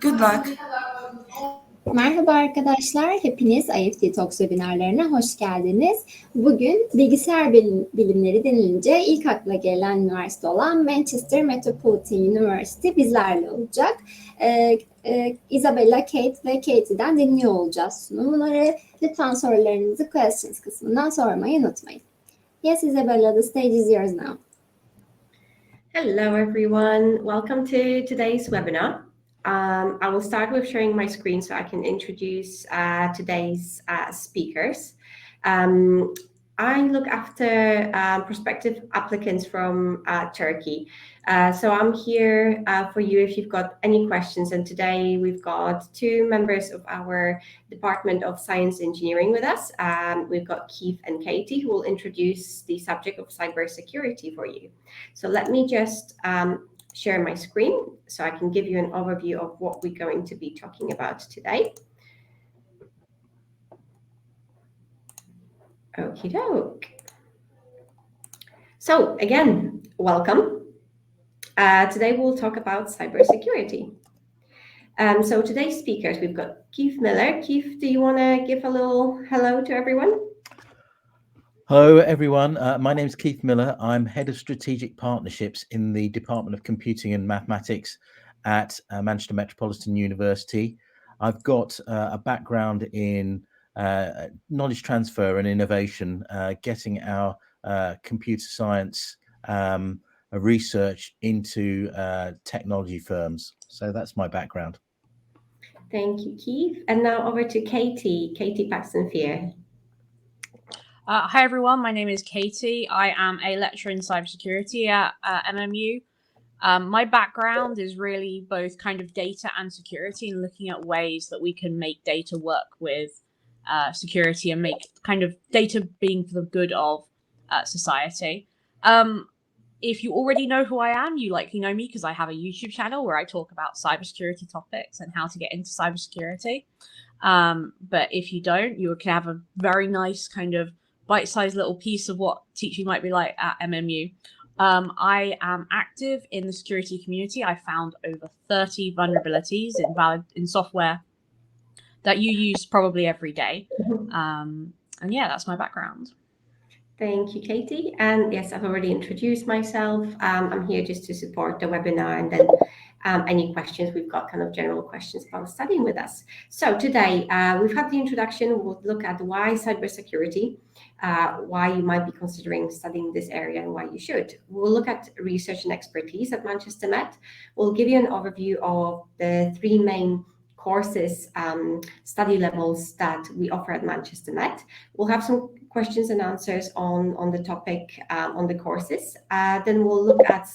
Good luck. Merhaba arkadaşlar, hepiniz IEFT Talks webinarlarına hoş geldiniz. Bugün bilgisayar bilimleri denilince ilk akla gelen üniversite olan Manchester Metropolitan University bizlerle olacak. Isabella, Kate ve Katie'den dinliyor olacağız sunumları. Lütfen sorularınızı questions kısmından sormayı unutmayın. Yes, Isabella, the stage is yours now. Hello, everyone. Welcome to today's webinar. I will start with sharing my screen so I can introduce today's speakers. I look after prospective applicants from Turkey. So I'm here for you if you've got any questions. And today we've got two members of our Department of Science Engineering with us. We've got Keith and Katie, who will introduce the subject of cybersecurity for you. So let me just share my screen so I can give you an overview of what we're going to be talking about today. Okie doke. So again, welcome. Today we'll talk about cybersecurity. So today's speakers, we've got Keith Miller. Keith, do you want to give a little hello to everyone? Hello, everyone. My name is Keith Miller. I'm Head of Strategic Partnerships in the Department of Computing and Mathematics at Manchester Metropolitan University. I've got a background in knowledge transfer and innovation, getting our computer science research into technology firms. So that's my background. Thank you, Keith. And now over to Katie Paxton-Fear. Hi, everyone. My name is Katie. I am a lecturer in cybersecurity at MMU. My background is really both kind of data and security and looking at ways that we can make data work with security and make kind of data being for the good of society. If you already know who I am, you likely know me because I have a YouTube channel where I talk about cybersecurity topics and how to get into cybersecurity. But if you don't, you can have a very nice kind of bite-sized little piece of what teaching might be like at MMU. I am active in the security community. I found over 30 vulnerabilities in software that you use probably every day. And yeah, that's my background. Thank you, Katie. And yes, I've already introduced myself. I'm here just to support the webinar, and then any questions, we've got kind of general questions about studying with us. So today we've had the introduction. We'll look at why cybersecurity, why you might be considering studying this area and why you should. We'll look at research and expertise at Manchester Met. We'll give you an overview of the three main courses, study levels that we offer at Manchester Met. We'll have some questions and answers on the topic, on the courses. Then we'll look at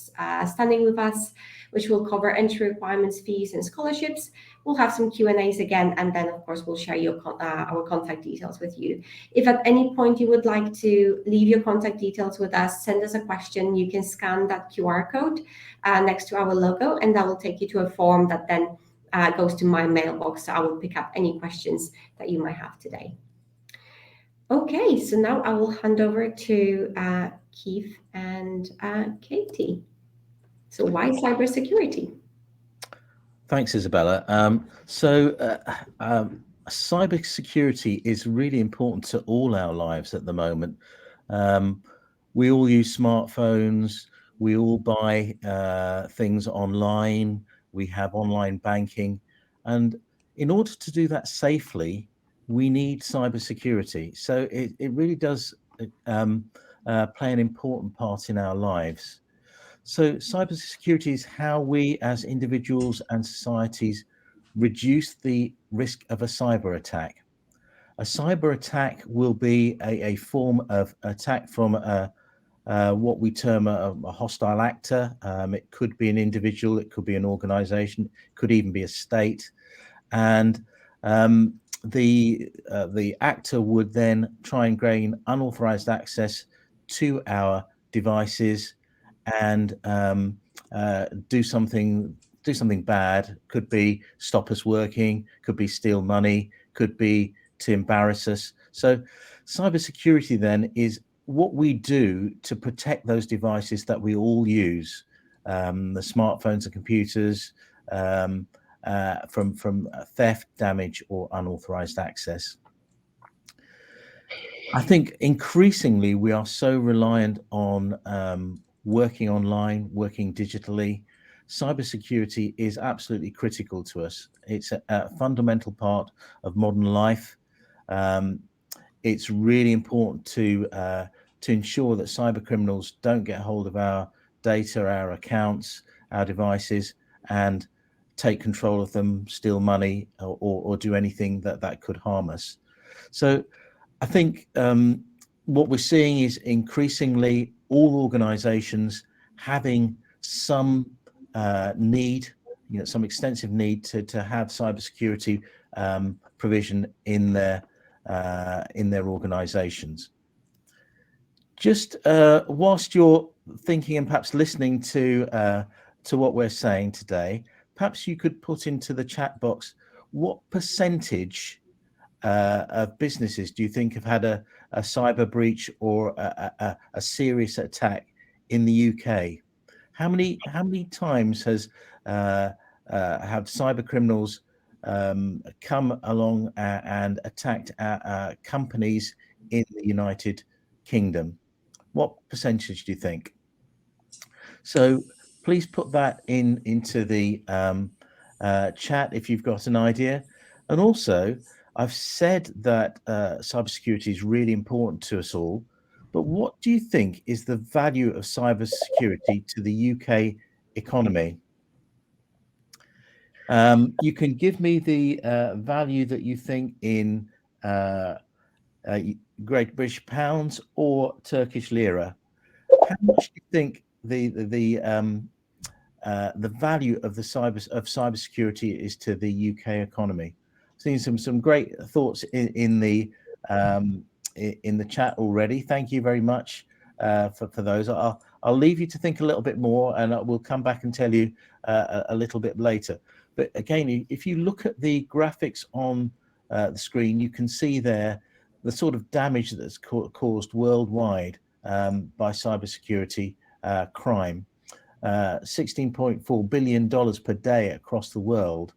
studying with us, which will cover entry requirements, fees, and scholarships. We'll have some Q&As again, and then, of course, we'll share our contact details with you. If at any point you would like to leave your contact details with us, send us a question, you can scan that QR code next to our logo, and that will take you to a form that then goes to my mailbox, so I will pick up any questions that you might have today. Okay, so now I will hand over to Keith and Katie. So why cybersecurity? Thanks, Isabella. Cybersecurity is really important to all our lives at the moment. We all use smartphones. We all buy things online. We have online banking. And in order to do that safely, we need cybersecurity. So it really does play an important part in our lives. So cybersecurity is how we as individuals and societies reduce the risk of a cyber attack. A cyber attack will be a form of attack from what we term a hostile actor. It could be an individual, it could be an organization, it could even be a state. And the actor would then try and gain unauthorized access to our devices and do something bad. Could be stop us working, could be steal money, could be to embarrass us. So cybersecurity then is what we do to protect those devices that we all use, the smartphones and computers, from theft, damage, or unauthorized access. I think increasingly we are so reliant on working online, working digitally. Cybersecurity is absolutely critical to us. It's a fundamental part of modern life. It's really important to ensure that cyber criminals don't get hold of our data, our accounts, our devices, and take control of them, steal money, or do anything that could harm us. So I think what we're seeing is increasingly all organizations having some need, some extensive need to have cybersecurity provision in their organizations. Just whilst you're thinking and perhaps listening to what we're saying today, perhaps you could put into the chat box, what percentage of businesses do you think have had a cyber breach or a serious attack in the UK? How many times have cyber criminals come along and attacked companies in the United Kingdom? What percentage do you think? So please put that into the chat if you've got an idea. And also, I've said that cybersecurity is really important to us all, but what do you think is the value of cybersecurity to the UK economy? You can give me the value that you think in Great British pounds or Turkish lira. How much do you think the value of cybersecurity is to the UK economy? I've seen some great thoughts in the chat already. Thank you very much for those. I'll leave you to think a little bit more, and we'll come back and tell you a little bit later. But again, if you look at the graphics on the screen, you can see there the sort of damage that's caused worldwide by cybersecurity crime. $16.4 billion per day across the world.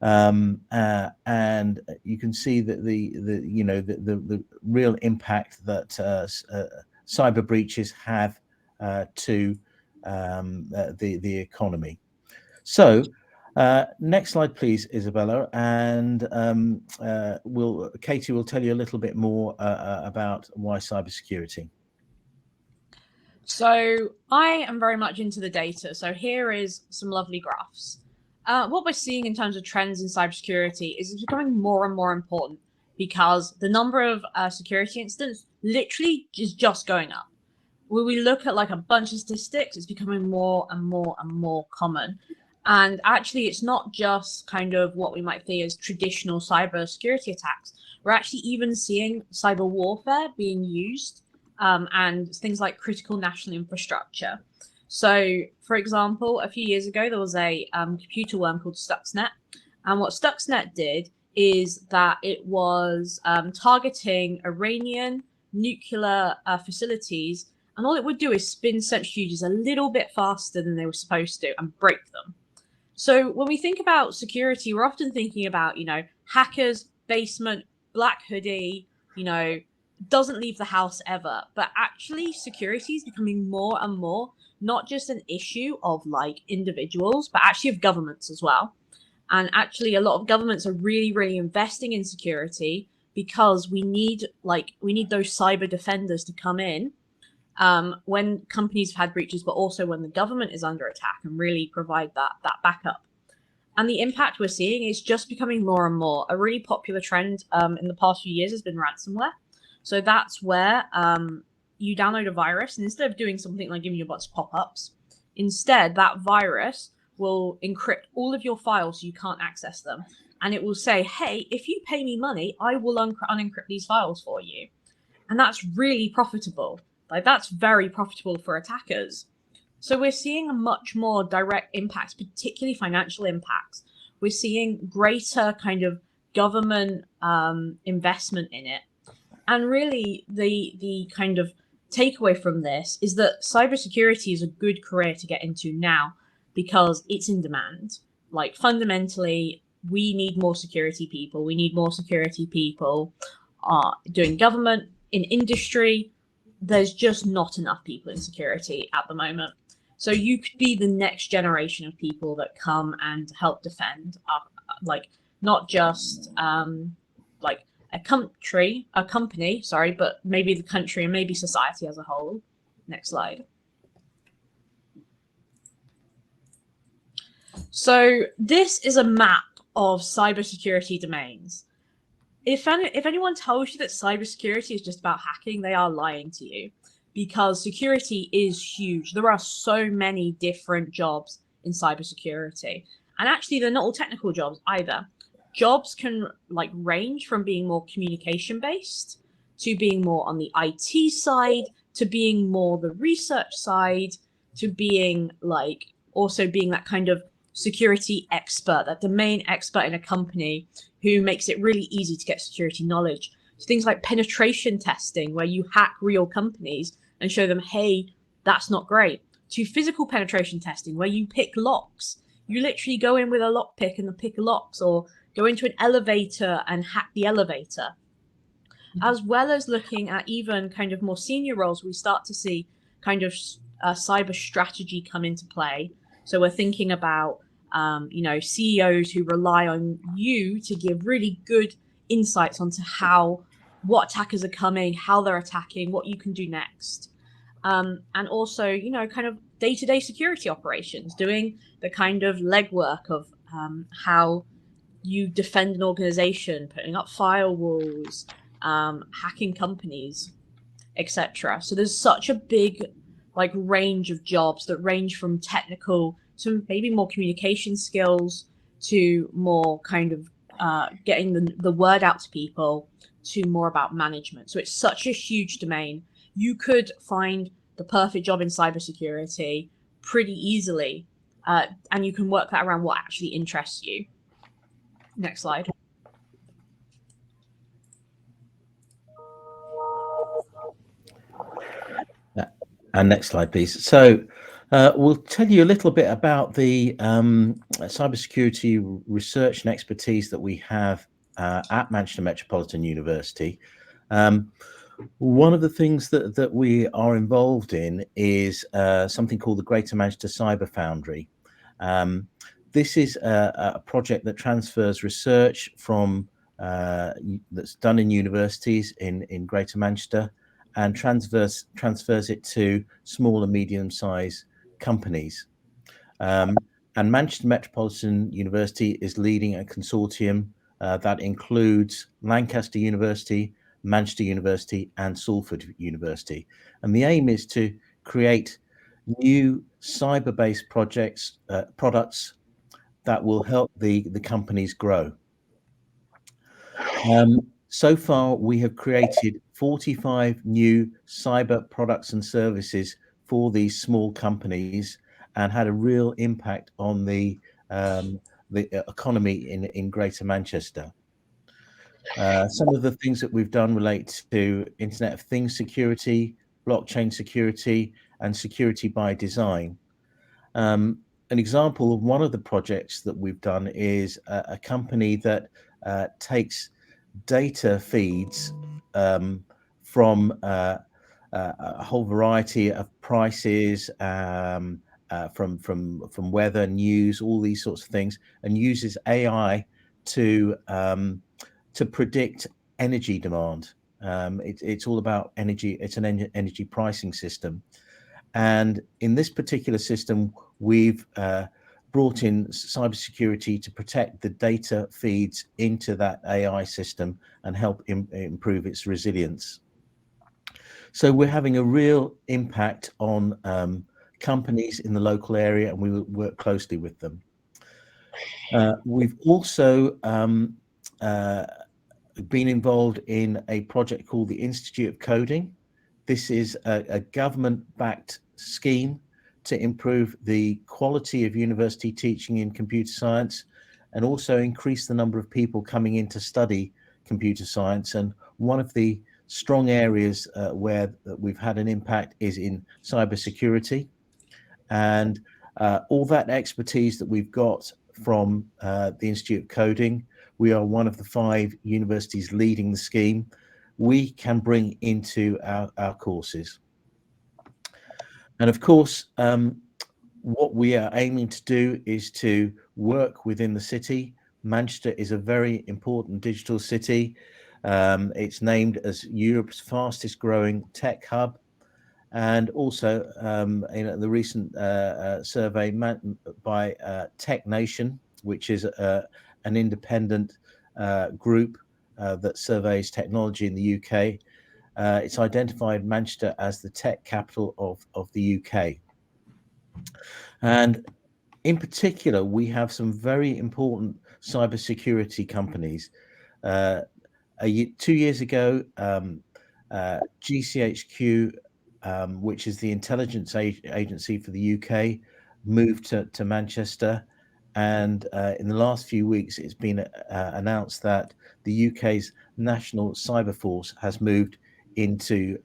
And you can see that the real impact that cyber breaches have to the economy. So next slide, please, Isabella, and Katie will tell you a little bit more about why cybersecurity. So I am very much into the data. So here is some lovely graphs. What we're seeing in terms of trends in cybersecurity is it's becoming more and more important because the number of security incidents literally is just going up. When we look at like a bunch of statistics, it's becoming more and more and more common. And actually, it's not just kind of what we might see as traditional cybersecurity attacks. We're actually even seeing cyber warfare being used and things like critical national infrastructure. So, for example, a few years ago, there was a computer worm called Stuxnet. And what Stuxnet did is that it was targeting Iranian nuclear facilities. And all it would do is spin centrifuges a little bit faster than they were supposed to and break them. So when we think about security, we're often thinking about, hackers, basement, black hoodie, doesn't leave the house ever. But actually, security is becoming more and more not just an issue of like individuals, but actually of governments as well. And actually, a lot of governments are really, really investing in security because we need those cyber defenders to come in when companies have had breaches, but also when the government is under attack and really provide that backup. And the impact we're seeing is just becoming more and more. A really popular trend in the past few years has been ransomware. So that's where you download a virus, and instead of doing something like giving you a bunch of pop-ups, instead that virus will encrypt all of your files so you can't access them. And it will say, hey, if you pay me money, I will unencrypt these files for you. And that's really profitable. Like, that's very profitable for attackers. So we're seeing a much more direct impacts, particularly financial impacts. We're seeing greater kind of government investment in it. And really, the kind of takeaway from this is that cybersecurity is a good career to get into now because it's in demand. like fundamentally, we need more security people. We need more security people doing government, in industry. There's just not enough people in security at the moment. So you could be the next generation of people that come and help defend, like not just like a company, sorry, but maybe the country and maybe society as a whole. Next slide. So this is a map of cybersecurity domains. If anyone tells you that cybersecurity is just about hacking, they are lying to you, because security is huge. There are so many different jobs in cybersecurity, and actually they're not all technical jobs either. Jobs can like range from being more communication based to being more on the IT side, to being more the research side, to being like also being that kind of security expert, that domain expert in a company who makes it really easy to get security knowledge. So things like penetration testing, where you hack real companies and show them, hey, that's not great. To physical penetration testing, where you pick locks. You literally go in with a lockpick and pick locks, or go into an elevator and hack the elevator. As well as looking at even kind of more senior roles, we start to see kind of cyber strategy come into play. So we're thinking about CEOs who rely on you to give really good insights onto what attackers are coming, how they're attacking, what you can do next. And also, kind of day-to-day security operations, doing the kind of legwork of how you defend an organization, putting up firewalls, hacking companies, etc. So there's such a big range of jobs that range from technical to maybe more communication skills, to more kind of getting the word out to people, to more about management. So it's such a huge domain. You could find the perfect job in cybersecurity pretty easily, and you can work that around what actually interests you. Next slide. And next slide, please. So we'll tell you a little bit about the cybersecurity research and expertise that we have at Manchester Metropolitan University. One of the things that we are involved in is something called the Greater Manchester Cyber Foundry. This is a project that transfers research from that's done in universities in Greater Manchester, and transfers it to small and medium-sized companies. And Manchester Metropolitan University is leading a consortium that includes Lancaster University, Manchester University, and Salford University. And the aim is to create new cyber-based products that will help the companies grow. So far, we have created 45 new cyber products and services for these small companies, and had a real impact on the economy in Greater Manchester. Some of the things that we've done relate to Internet of Things security, blockchain security, and security by design. An example of one of the projects that we've done is a company that takes data feeds from a whole variety of prices, from weather, news, all these sorts of things, and uses AI to predict energy demand. It's all about energy. It's an energy pricing system, and in this particular system, we've brought in cybersecurity to protect the data feeds into that AI system and help improve its resilience. So we're having a real impact on companies in the local area, and we work closely with them. We've also been involved in a project called the Institute of Coding. This is a government-backed scheme to improve the quality of university teaching in computer science, and also increase the number of people coming in to study computer science. And one of the strong areas where we've had an impact is in cybersecurity. And all that expertise that we've got from the Institute of Coding. We are one of the 5 universities leading the scheme. We can bring into our courses. And of course, what we are aiming to do is to work within the city. Manchester is a very important digital city. It's named as Europe's fastest growing tech hub. And also in the recent survey by Tech Nation, which is an independent group that surveys technology in the UK, it's identified Manchester as the tech capital of the UK. And in particular, we have some very important cybersecurity companies. 2 years ago, GCHQ, which is the intelligence agency for the UK, moved to Manchester. And in the last few weeks, it's been announced that the UK's National Cyber Force has moved into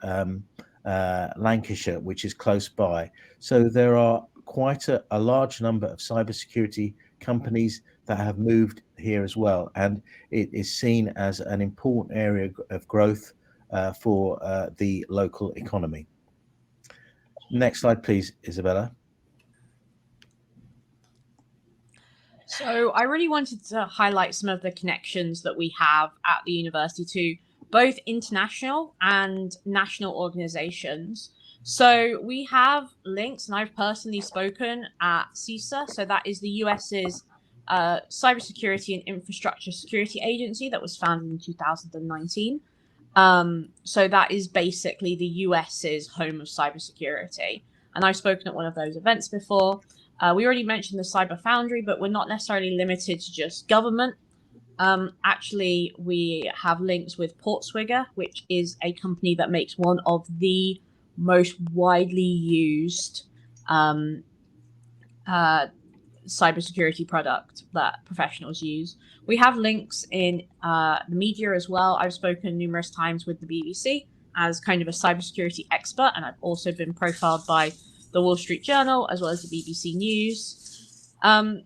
Lancashire, which is close by. So there are quite a large number of cybersecurity companies that have moved here as well. And it is seen as an important area of growth for the local economy. Next slide, please, Isabella. So I really wanted to highlight some of the connections that we have at the university to both international and national organizations. So we have links, and I've personally spoken at CISA. So that is the US's Cybersecurity and Infrastructure Security Agency that was founded in 2019. So that is basically the US's home of cybersecurity. And I've spoken at one of those events before. We already mentioned the Cyber Foundry, but we're not necessarily limited to just government. Actually, we have links with Portswigger, which is a company that makes one of the most widely used cybersecurity product that professionals use. We have links in the media as well. I've spoken numerous times with the BBC as kind of a cybersecurity expert, and I've also been profiled by the Wall Street Journal as well as the BBC News.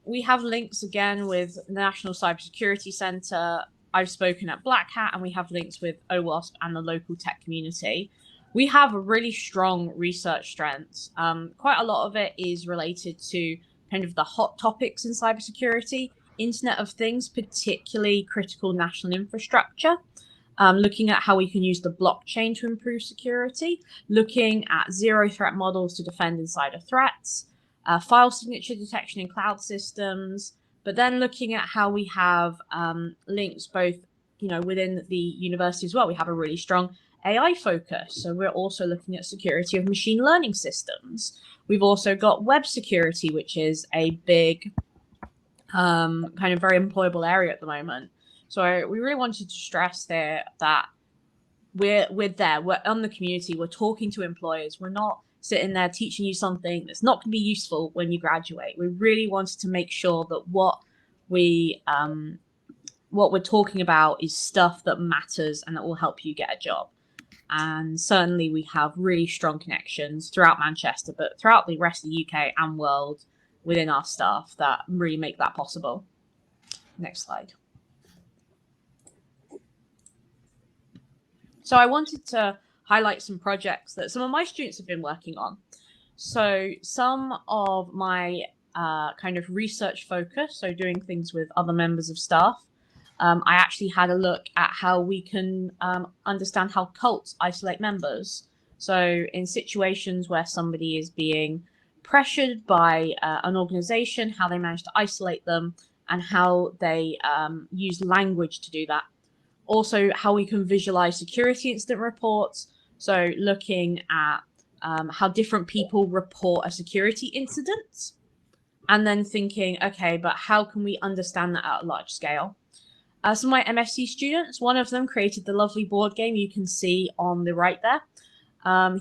We have links again with the National Cybersecurity Centre. I've spoken at Black Hat, and we have links with OWASP and the local tech community. We have a really strong research strength. Quite a lot of it is related to kind of the hot topics in cybersecurity, Internet of Things, particularly critical national infrastructure, looking at how we can use the blockchain to improve security, looking at zero threat models to defend insider threats, file signature detection in cloud systems, but then looking at how we have links both, within the university as well. We have a really strong AI focus. So we're also looking at security of machine learning systems. We've also got web security, which is a big kind of very employable area at the moment. So we really wanted to stress there that we're there, we're on the community, we're talking to employers, we're not sitting there teaching you something that's not going to be useful when you graduate. We really wanted to make sure that what we're talking about is stuff that matters and that will help you get a job. And certainly we have really strong connections throughout Manchester, but throughout the rest of the UK and world within our staff that really make that possible. Next slide. So I wanted to highlight some projects that some of my students have been working on. So some of my kind of research focus, so doing things with other members of staff, I actually had a look at how we can understand how cults isolate members. So in situations where somebody is being pressured by an organization, how they manage to isolate them and how they use language to do that. Also, how we can visualize security incident reports. So looking at how different people report a security incident and then thinking, okay, but how can we understand that at a large scale? Some of my MSc students, one of them created the lovely board game you can see on the right there.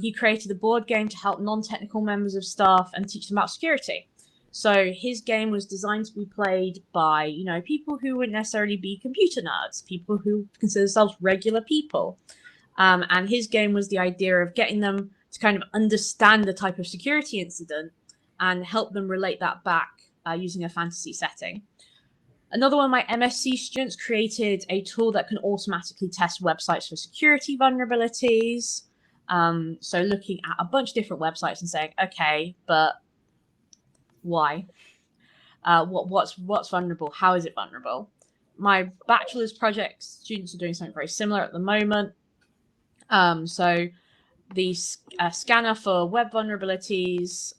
He created a board game to help non-technical members of staff and teach them about security. So his game was designed to be played by, people who wouldn't necessarily be computer nerds, people who consider themselves regular people. And his game was the idea of getting them to kind of understand the type of security incident and help them relate that back using a fantasy setting. Another one of my MSc students created a tool that can automatically test websites for security vulnerabilities. So looking at a bunch of different websites and saying, okay, but why? What's vulnerable? How is it vulnerable? My bachelor's project students are doing something very similar at the moment. So the scanner for web vulnerabilities,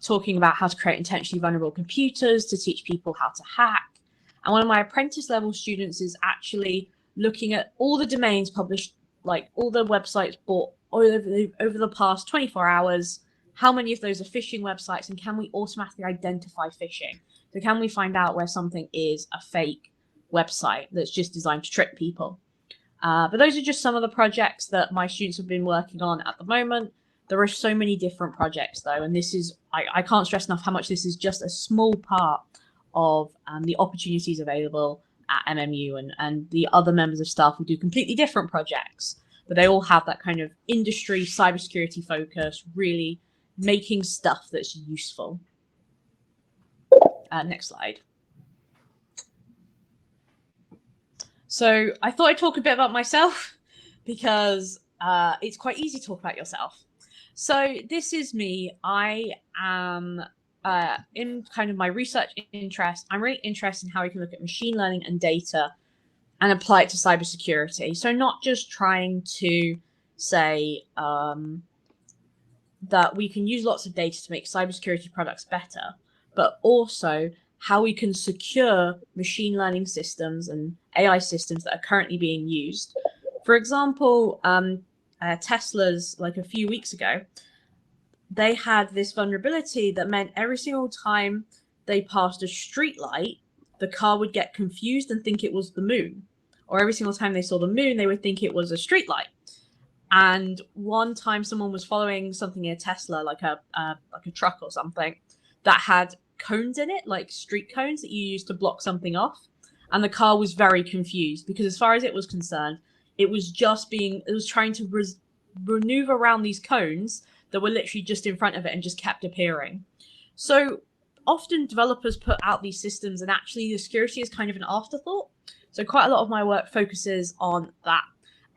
talking about how to create intentionally vulnerable computers to teach people how to hack. And one of my apprentice level students is actually looking at all the domains published, like all the websites bought over the past 24 hours, how many of those are phishing websites, and can we automatically identify phishing? So can we find out where something is a fake website that's just designed to trick people? But those are just some of the projects that my students have been working on at the moment. There are so many different projects though, and this is, I can't stress enough how much this is just a small part of the opportunities available at MMU, and the other members of staff will do completely different projects, but they all have that kind of industry cybersecurity focus, really making stuff that's useful. Next slide. So I thought I'd talk a bit about myself because it's quite easy to talk about yourself. So this is me. I am in kind of my research interest. I'm really interested in how we can look at machine learning and data and apply it to cybersecurity. So not just trying to say that we can use lots of data to make cybersecurity products better, but also how we can secure machine learning systems and AI systems that are currently being used. For example, Tesla's, like a few weeks ago, they had this vulnerability that meant every single time they passed a street light, the car would get confused and think it was the moon. Or every single time they saw the moon, they would think it was a street light. And one time someone was following something in a Tesla, like a truck or something, that had cones in it, like street cones that you use to block something off. And the car was very confused because as far as it was concerned, it was trying to maneuver around these cones that were literally just in front of it and just kept appearing. So often developers put out these systems and actually the security is kind of an afterthought. So quite a lot of my work focuses on that.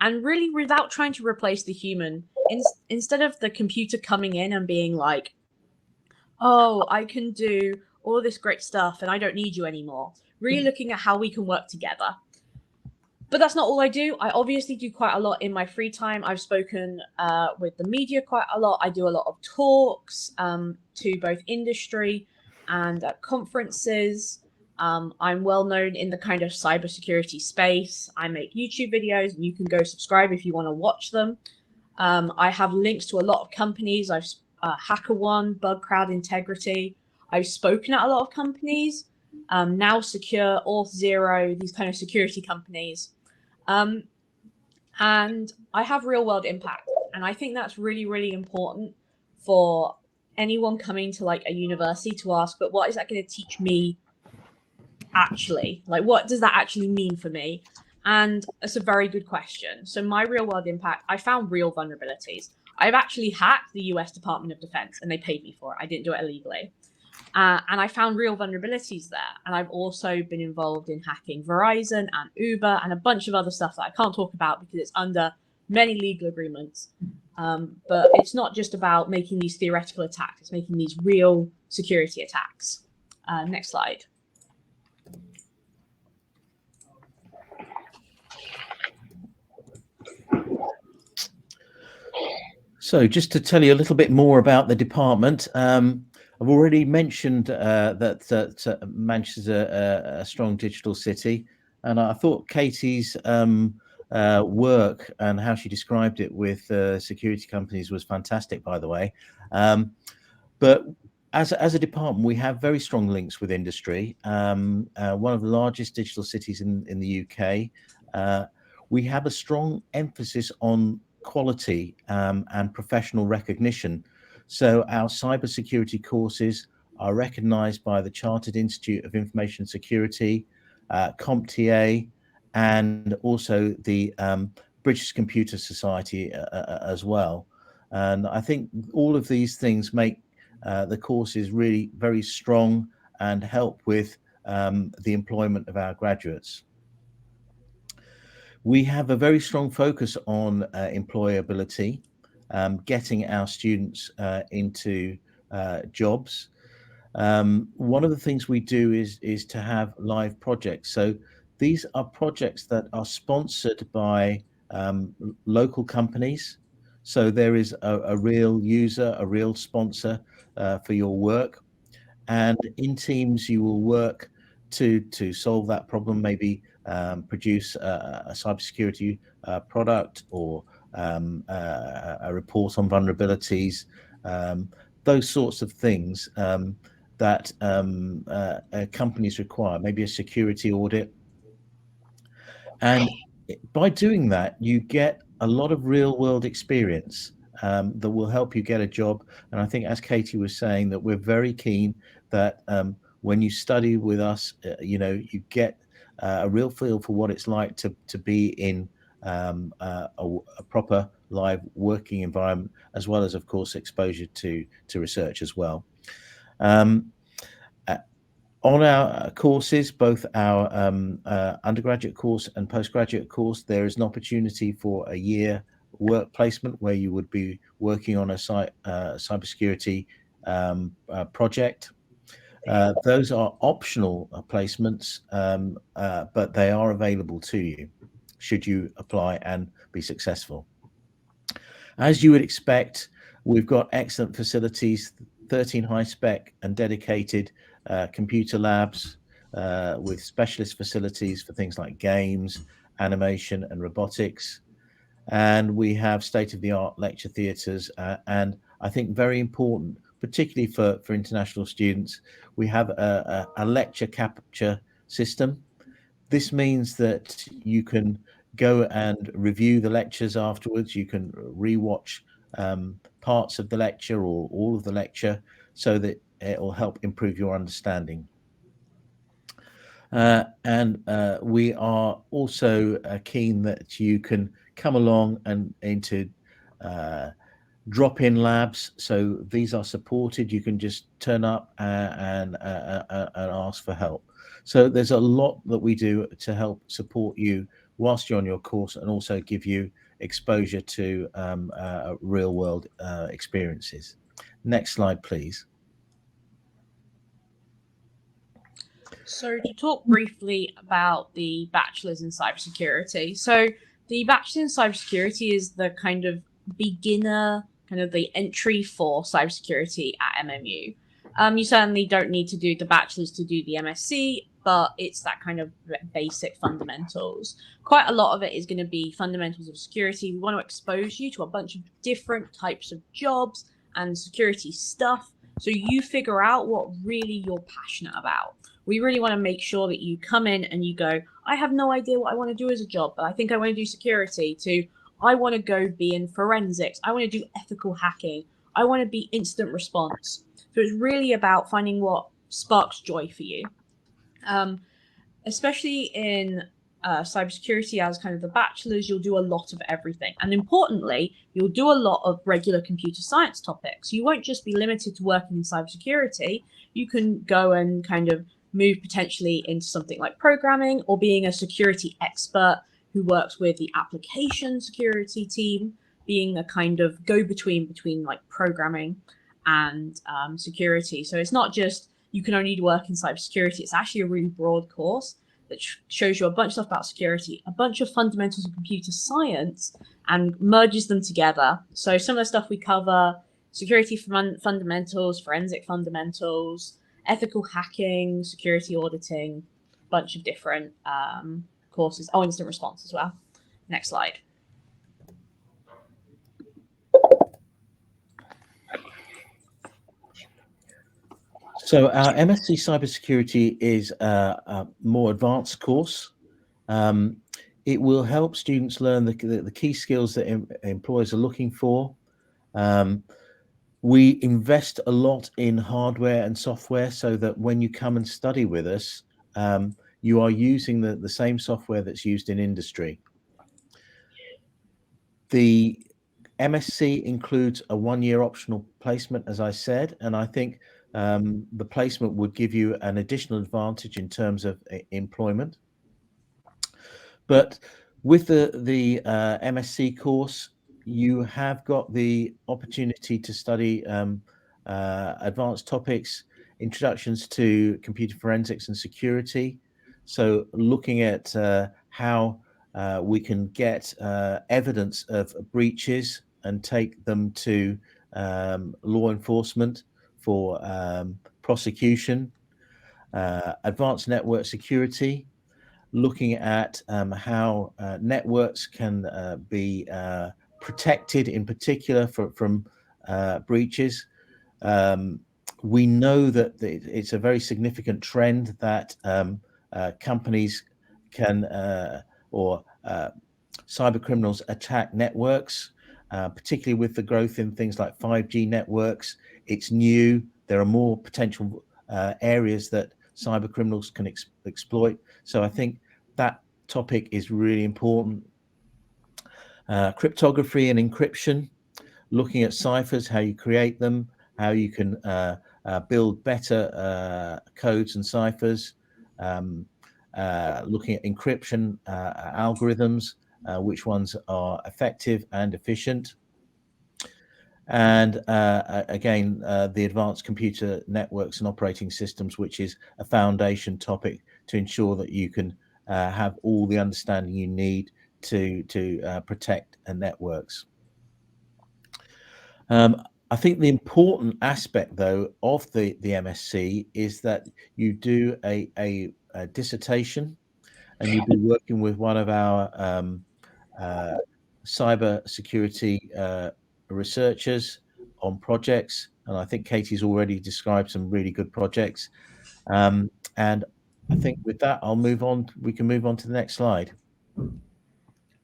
And really, without trying to replace the human, instead of the computer coming in and being like, oh, I can do all this great stuff and I don't need you anymore. Really looking at how we can work together. But that's not all I do. I obviously do quite a lot in my free time. I've spoken with the media quite a lot. I do a lot of talks to both industry and at conferences. I'm well known in the kind of cybersecurity space. I make YouTube videos and you can go subscribe if you want to watch them. I have links to a lot of companies. I've HackerOne, BugCrowd Integrity. I've spoken at a lot of companies, Now Secure, Auth0, these kind of security companies. And I have real world impact. And I think that's really, really important for anyone coming to like a university to ask, but what is that going to teach me actually? Like, what does that actually mean for me? And it's a very good question. So my real world impact, I found real vulnerabilities. I've actually hacked the US Department of Defense and they paid me for it. I didn't do it illegally. And I found real vulnerabilities there. And I've also been involved in hacking Verizon and Uber and a bunch of other stuff that I can't talk about because it's under many legal agreements. But it's not just about making these theoretical attacks, it's making these real security attacks. Next slide. So just to tell you a little bit more about the department, I've already mentioned that Manchester is a strong digital city, and I thought Katie's work and how she described it with security companies was fantastic, by the way. But as a department, we have very strong links with industry. One of the largest digital cities in the UK. We have a strong emphasis on quality and professional recognition. So our cybersecurity courses are recognized by the Chartered Institute of Information Security, CompTIA, and also the British Computer Society as well. And I think all of these things make the course is really very strong and help with the employment of our graduates. We have a very strong focus on employability, getting our students into jobs. One of the things we do is to have live projects. So these are projects that are sponsored by local companies. So there is a real user, a real sponsor for your work. And in teams, you will work to solve that problem, maybe produce a cybersecurity product or a report on vulnerabilities, those sorts of things that companies require, maybe a security audit. And by doing that, you get a lot of real world experience that will help you get a job. And I think, as Katie was saying, that we're very keen that when you study with us, you get a real feel for what it's like to be in a proper live working environment, as well as, of course, exposure to research as well. On our courses, both our undergraduate course and postgraduate course, there is an opportunity for a year work placement where you would be working on a cybersecurity project. Those are optional placements, but they are available to you should you apply and be successful. As you would expect, we've got excellent facilities, 13 high-spec and dedicated computer labs with specialist facilities for things like games, animation and robotics. And we have state-of-the-art lecture theatres, and I think very important, particularly for international students, we have a lecture capture system. This means that you can go and review the lectures afterwards. You can rewatch parts of the lecture or all of the lecture, so that it will help improve your understanding. And we are also keen that you can come along and into drop-in labs. So these are supported. You can just turn up and ask for help. So there's a lot that we do to help support you whilst you're on your course, and also give you exposure to real-world experiences. Next slide, please. So to talk briefly about the bachelor's in cybersecurity. So the bachelor's in cybersecurity is the kind of beginner, kind of the entry for cybersecurity at MMU. You certainly don't need to do the bachelor's to do the MSc, but it's that kind of basic fundamentals. Quite a lot of it is going to be fundamentals of security. We want to expose you to a bunch of different types of jobs and security stuff, so you figure out what really you're passionate about. We really want to make sure that you come in and you go, I have no idea what I want to do as a job, but I think I want to do security, to I want to go be in forensics, I want to do ethical hacking, I want to be incident response. So it's really about finding what sparks joy for you. Especially in cybersecurity as kind of the bachelor's, you'll do a lot of everything. And importantly, you'll do a lot of regular computer science topics. You won't just be limited to working in cybersecurity. You can go and kind of move potentially into something like programming, or being a security expert who works with the application security team, being a kind of go-between between like programming and security. So it's not just you can only work in cybersecurity. It's actually a really broad course that shows you a bunch of stuff about security, a bunch of fundamentals of computer science, and merges them together. So some of the stuff we cover: security fundamentals, forensic fundamentals, ethical hacking, security auditing, a bunch of different courses. Oh, instant response as well. Next slide. So our MSc Cybersecurity is a more advanced course. It will help students learn the key skills that employers are looking for. We invest a lot in hardware and software, so that when you come and study with us, you are using the same software that's used in industry. The MSc includes a 1-year optional placement, as I said, and I think the placement would give you an additional advantage in terms of employment. But with the MSc course, you have got the opportunity to study advanced topics, introductions to computer forensics and security. So looking at how we can get evidence of breaches and take them to law enforcement for prosecution. Advanced network security, looking at how networks can be protected, in particular from breaches. We know that it's a very significant trend that companies can or cyber criminals attack networks, particularly with the growth in things like 5G networks. It's new. There are more potential areas that cyber criminals can exploit. So I think that topic is really important. Cryptography and encryption, looking at ciphers, how you create them, how you can build better codes and ciphers, looking at encryption algorithms, which ones are effective and efficient. And again, the advanced computer networks and operating systems, which is a foundation topic to ensure that you can have all the understanding you need to protect networks. I think the important aspect, though, of the MSc is that you do a dissertation, and you'll be working with one of our cyber security researchers on projects, and I think Katie's already described some really good projects. And I think with that, I'll move on. We can move on to the next slide.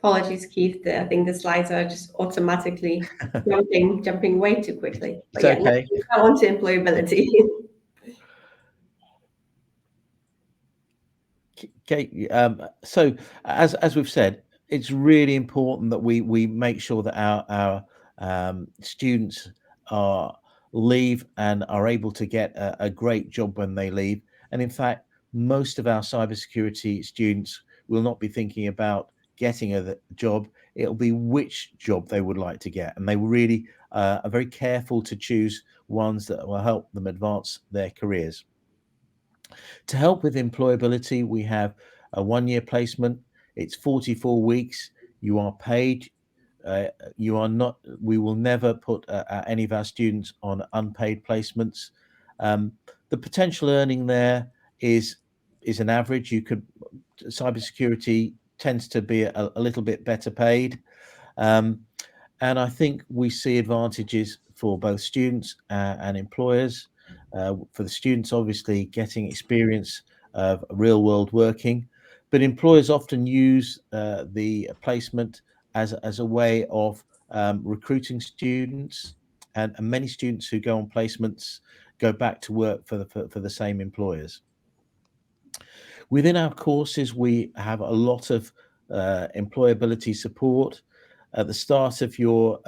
Apologies, Keith. I think the slides are just automatically jumping way too quickly. But it's okay. Now on to employability. Kate, so as we've said, it's really important that we make sure that our students leave and are able to get a great job when they leave. And in fact, most of our cybersecurity students will not be thinking about getting a job. It'll be which job they would like to get, and they really are very careful to choose ones that will help them advance their careers. To help with employability, we have a 1-year placement. It's 44 weeks. You are paid. You are not. We will never put any of our students on unpaid placements. The potential earning there is an average. Cybersecurity tends to be a little bit better paid, and I think we see advantages for both students and employers. For the students, obviously getting experience of real world working, but employers often use the placement as a way of recruiting students, and many students who go on placements go back to work for the same employers. Within our courses, we have a lot of employability support. At the start of your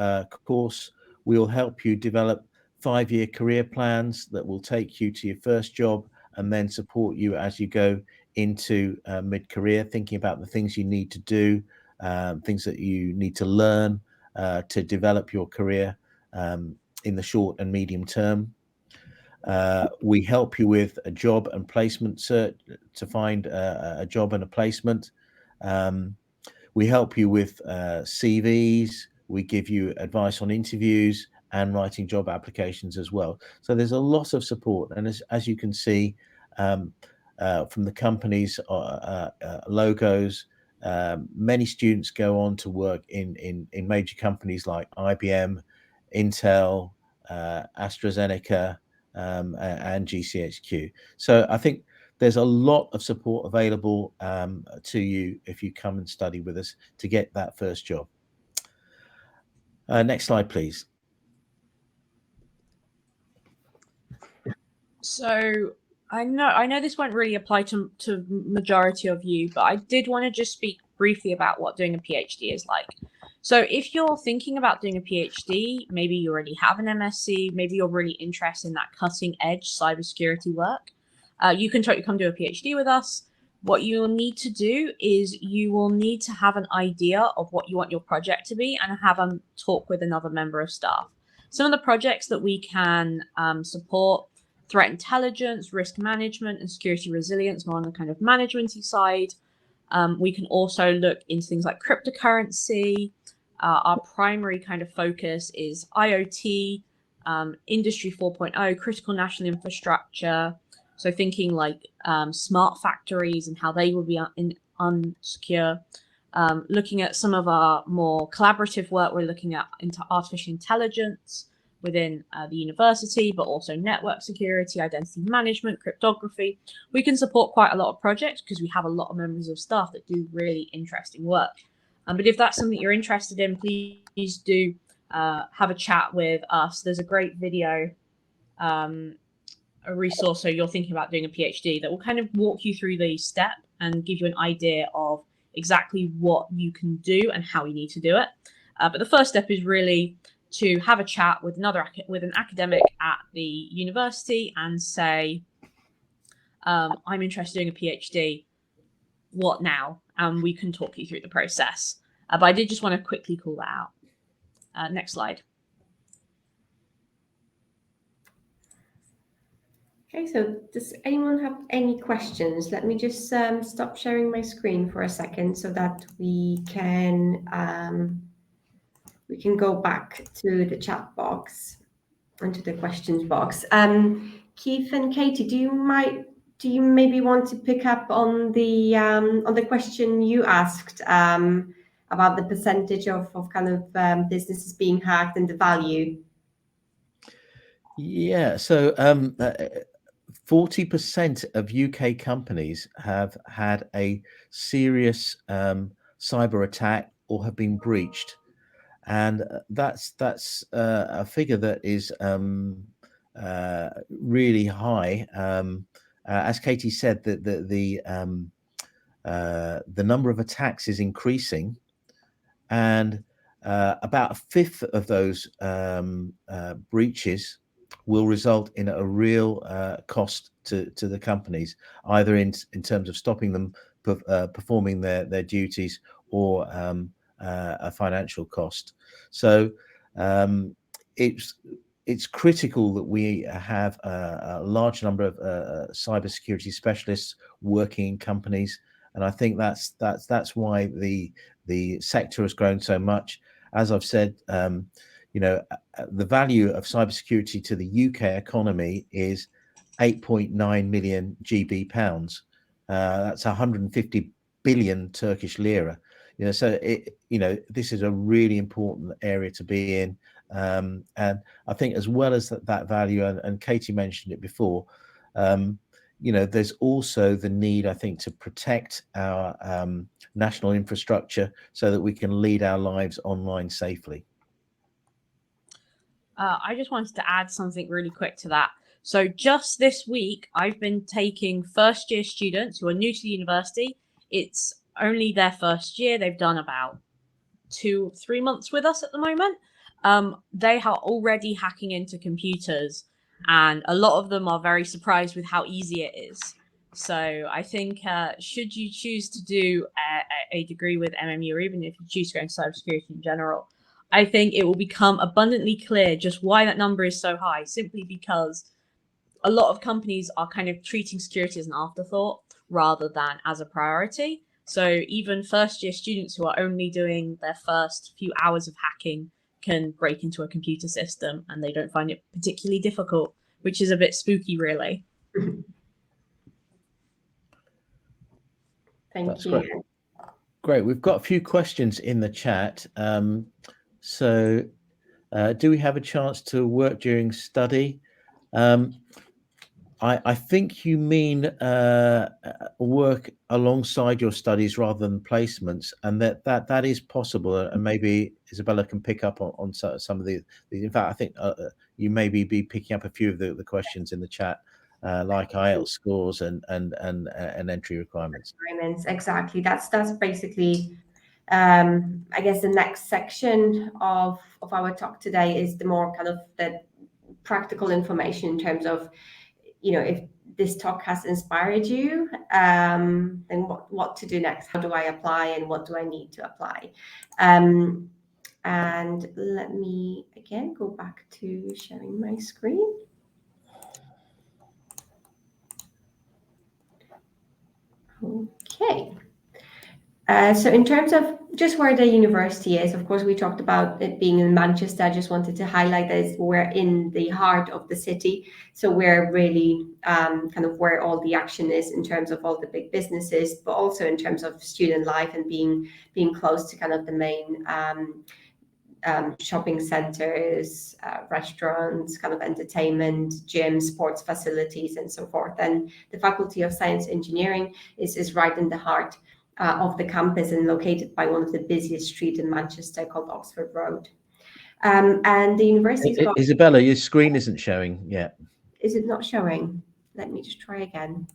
course, we will help you develop 5-year career plans that will take you to your first job and then support you as you go into mid-career, thinking about the things you need to do, things that you need to learn to develop your career in the short and medium term. We help you with a job and placement search to find a job and a placement. We help you with CVs. We give you advice on interviews and writing job applications as well. So there's a lot of support. And as you can see from the company's logos, many students go on to work in major companies like IBM, Intel, AstraZeneca, and GCHQ. So I think there's a lot of support available to you if you come and study with us to get that first job. Next slide, please. So I know this won't really apply to majority of you, but I did want to just speak briefly about what doing a PhD is like. So if you're thinking about doing a PhD, maybe you already have an MSc, maybe you're really interested in that cutting edge cybersecurity work, you can totally come do a PhD with us. What you will need to do is you will need to have an idea of what you want your project to be and have a talk with another member of staff. Some of the projects that we can support: threat intelligence, risk management, and security resilience, more on the kind of managementy side. We can also look into things like cryptocurrency. Our primary kind of focus is IoT, Industry 4.0, critical national infrastructure. So thinking like smart factories and how they will be unsecure. Looking at some of our more collaborative work, we're looking at into artificial intelligence within the university, but also network security, identity management, cryptography. We can support quite a lot of projects because we have a lot of members of staff that do really interesting work. But if that's something you're interested in, please do have a chat with us. There's a great video, a resource, so you're thinking about doing a PhD, that will kind of walk you through the step and give you an idea of exactly what you can do and how you need to do it. But the first step is really to have a chat with an academic at the university and say, I'm interested in doing a PhD. What now? And we can talk you through the process. But I did just want to quickly call that out. Next slide. Okay, so does anyone have any questions? Let me just stop sharing my screen for a second so that we can go back to the chat box and to the questions box. Keith and Katie, do you maybe want to pick up on the question you asked about the percentage of kind of businesses being hacked and the value? Yeah, so 40% of UK companies have had a serious cyber attack or have been breached, and that's a figure that is really high. As Katie said, the number of attacks is increasing, and about a fifth of those breaches will result in a real cost to the companies, either in terms of stopping them performing their duties, or a financial cost. So it's critical that we have a large number of cybersecurity specialists working in companies, and I think that's why the sector has grown so much. As I've said, the value of cybersecurity to the UK economy is 8.9 million GB pounds. That's 150 billion Turkish lira. So this is a really important area to be in. And I think, as well as that value, and Katie mentioned it before, there's also the need, I think, to protect our national infrastructure so that we can lead our lives online safely. I just wanted to add something really quick to that. So just this week, I've been taking first-year students who are new to the university. It's only their first year. They've done about 2-3 months with us at the moment. They are already hacking into computers, and a lot of them are very surprised with how easy it is. So I think should you choose to do a degree with MMU, or even if you choose to go into cybersecurity in general, I think it will become abundantly clear just why that number is so high, simply because a lot of companies are kind of treating security as an afterthought rather than as a priority. So even first-year students who are only doing their first few hours of hacking can break into a computer system, and they don't find it particularly difficult, which is a bit spooky, really. Thank you. Great. We've got a few questions in the chat. So do we have a chance to work during study? I think you mean work alongside your studies rather than placements, and that is possible. And maybe Isabella can pick up on some of the. In fact, I think you maybe be picking up a few of the questions in the chat, like IELTS scores and entry requirements. Exactly. That's basically I guess the next section of our talk today is the more kind of the practical information in terms of, if this talk has inspired you, then what to do next? How do I apply, and what do I need to apply? And let me again go back to sharing my screen. Okay. So in terms of just where the university is, of course, we talked about it being in Manchester. I just wanted to highlight that we're in the heart of the city. So we're really kind of where all the action is in terms of all the big businesses, but also in terms of student life and being close to kind of the main shopping centers, restaurants, kind of entertainment, gyms, sports facilities, and so forth. And the Faculty of Science Engineering is right in the heart of the campus and located by one of the busiest streets in Manchester called Oxford Road. And the university's got... Isabella, your screen isn't showing yet. Is it not showing? Let me just try again.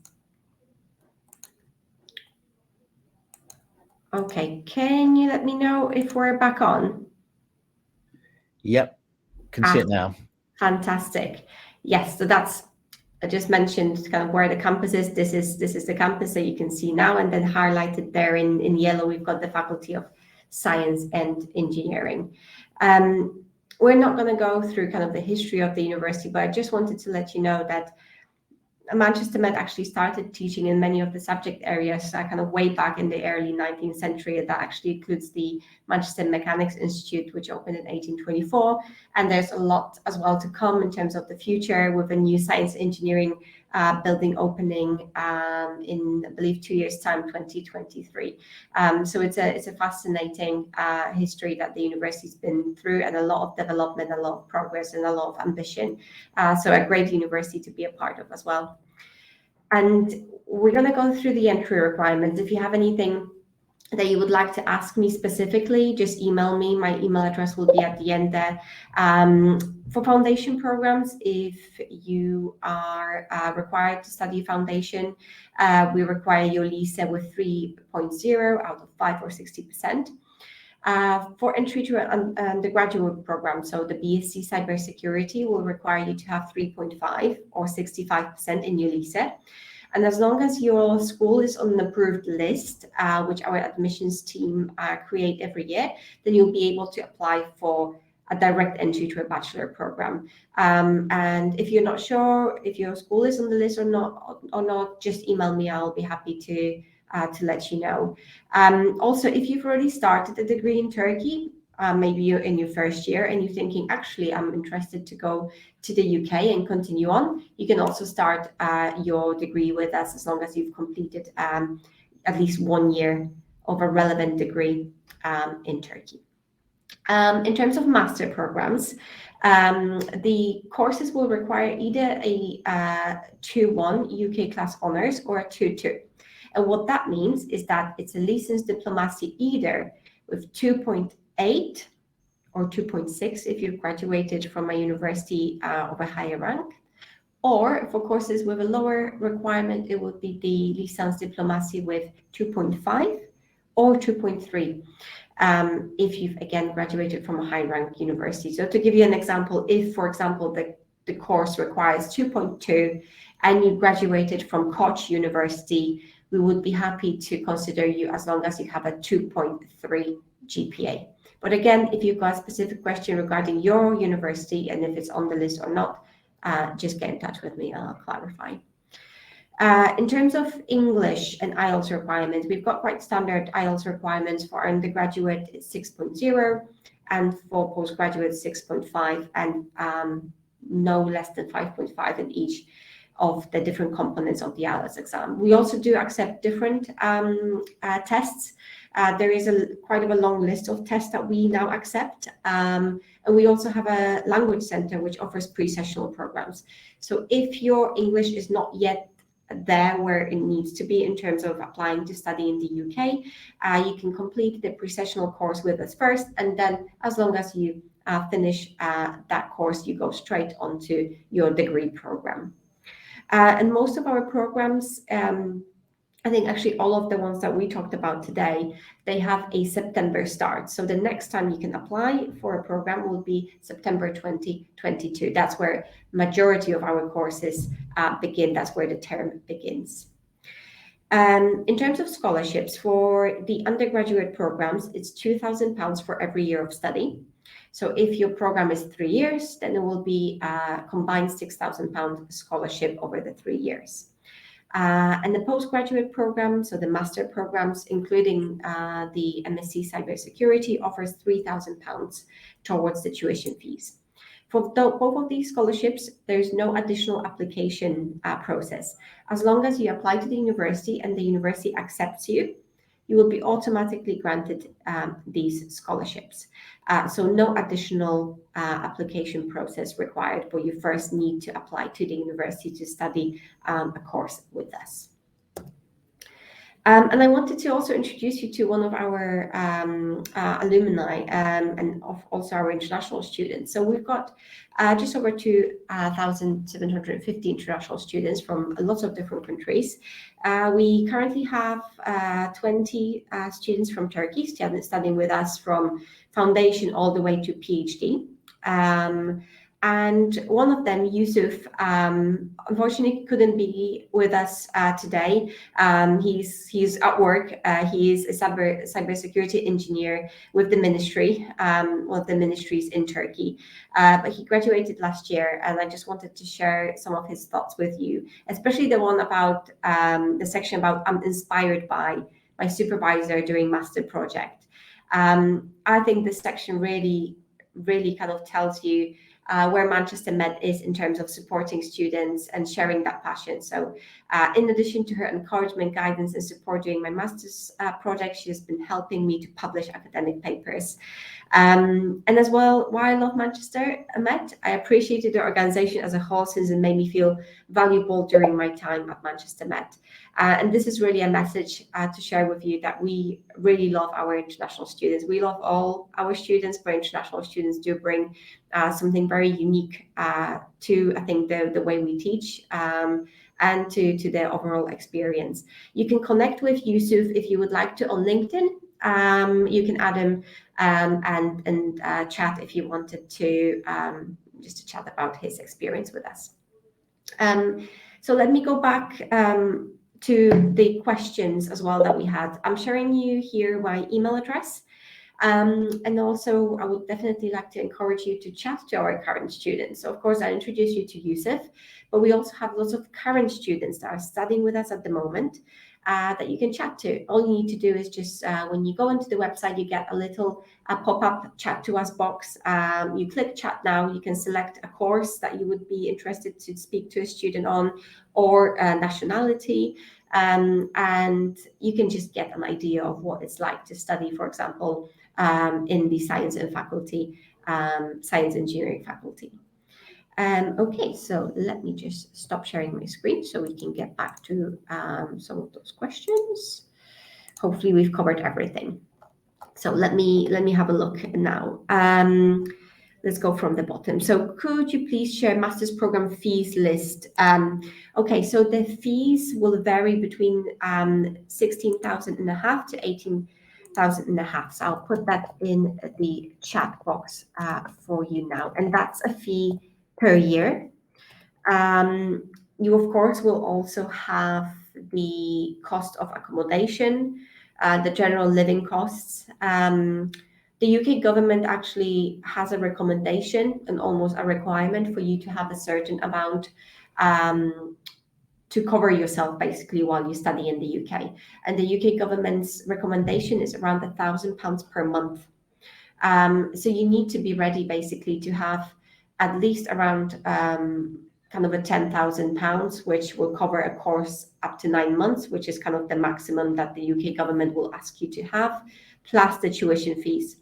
Okay, can you let me know if we're back on? Yep, can see it now. Fantastic. Yes, so that's... I just mentioned kind of where the campus is. This is the campus that you can see now, and then highlighted there in yellow, we've got the Faculty of Science and Engineering. We're not going to go through kind of the history of the university, but I just wanted to let you know that Manchester Met actually started teaching in many of the subject areas kind of way back in the early 19th century. That actually includes the Manchester Mechanics Institute, which opened in 1824. And there's a lot as well to come in terms of the future, with a new science engineering building opening in, I believe, 2 years' time, 2023. So it's a fascinating history that the university's been through, and a lot of development, a lot of progress, and a lot of ambition. So a great university to be a part of as well. And we're going to go through the entry requirements. If you have anything that you would like to ask me specifically, just email me. My email address will be at the end there. For foundation programs, if you are required to study foundation, we require your lise with 3.0 out of 5 or 60%. For entry to the graduate program, so the BSc Cybersecurity will require you to have 3.5 or 65% in your lise. And as long as your school is on an approved list, which our admissions team create every year, then you'll be able to apply for a direct entry to a bachelor program. And if you're not sure if your school is on the list or not, just email me. I'll be happy to let you know. Also, if you've already started a degree in Turkey, maybe you're in your first year and you're thinking, actually, I'm interested to go to the UK and continue on, you can also start your degree with us as long as you've completed at least 1 year of a relevant degree in Turkey. In terms of master programs, the courses will require either a 2-1 UK class honours or a 2-2. And what that means is that it's a license diplomacy either with 2.8 or 2.6 if you've graduated from a university of a higher rank, or for courses with a lower requirement, it would be the licence diplomacy with 2.5 or 2.3 if you've again graduated from a high rank university. So to give you an example, if, for example, the course requires 2.2 and you graduated from Koç University, we would be happy to consider you as long as you have a 2.3 GPA. But again, if you've got a specific question regarding your university and if it's on the list or not, just get in touch with me and I'll clarify. In terms of English and IELTS requirements, we've got quite standard IELTS requirements. For undergraduate, it's 6.0, and for postgraduate, 6.5, and no less than 5.5 in each of the different components of the IELTS exam. We also do accept different tests. There is quite a long list of tests that we now accept. And we also have a language center which offers pre-sessional programs. So if your English is not yet there where it needs to be in terms of applying to study in the UK, you can complete the pre-sessional course with us first, and then as long as you finish that course, you go straight onto your degree program. And most of our programs I think actually all of the ones that we talked about today, they have a September start. So the next time you can apply for a program will be September 2022. That's where majority of our courses begin. That's where the term begins. In terms of scholarships, for the undergraduate programs, it's £2,000 for every year of study. So if your program is 3 years, then it will be a combined £6,000 scholarship over the 3 years. And the postgraduate program, so the master programs, including the MSc Cybersecurity, offers £3,000 towards the tuition fees. For both of these scholarships, there's no additional application process. As long as you apply to the university and the university accepts you, you will be automatically granted these scholarships. So no additional application process required, but you first need to apply to the university to study a course with us. And I wanted to also introduce you to one of our alumni and also our international students. So we've got just over 2,750 international students from lots of different countries. We currently have 20 students from Turkey studying with us from foundation all the way to PhD. And one of them, Yusuf, unfortunately couldn't be with us today. He's at work. He is a cybersecurity engineer with the ministry, one of the ministries in Turkey. But he graduated last year, and I just wanted to share some of his thoughts with you, especially the one about the section about I'm inspired by my supervisor during master project. I think this section really kind of tells you where Manchester Met is in terms of supporting students and sharing that passion. So in addition to her encouragement, guidance and support during my master's project, she has been helping me to publish academic papers. And as well, why I love Manchester Met, I appreciated the organization as a whole since it made me feel valuable during my time at Manchester Met. And this is really a message to share with you that we really love our international students. We love all our students, but international students do bring something very unique to, I think, the way we teach and to their overall experience. You can connect with Yusuf if you would like to on LinkedIn. You can add him and chat if you wanted to, just to chat about his experience with us. So let me go back to the questions as well that we had. I'm sharing you here my email address. And also, I would definitely like to encourage you to chat to our current students. So, of course, I introduce you to Yusuf, but we also have lots of current students that are studying with us at the moment that you can chat to. All you need to do is just when you go into the website, you get a little pop-up chat to us box. You click chat now. You can select a course that you would be interested to speak to a student on, or nationality. And you can just get an idea of what it's like to study, for example, in the science engineering faculty. Okay, so let me just stop sharing my screen so we can get back to some of those questions. Hopefully we've covered everything. So let me have a look now. Let's go from the bottom. So could you please share master's program fees list? Okay, so the fees will vary between 16,500 to 18,500. So I'll put that in the chat box for you now. And that's a fee per year. You, of course, will also have the cost of accommodation, the general living costs. The UK government actually has a recommendation and almost a requirement for you to have a certain amount to cover yourself basically while you study in the UK. And the UK government's recommendation is around £1,000 per month. So you need to be ready basically to have at least around kind of a £10,000, which will cover a course up to 9 months, which is kind of the maximum that the UK government will ask you to have, plus the tuition fees.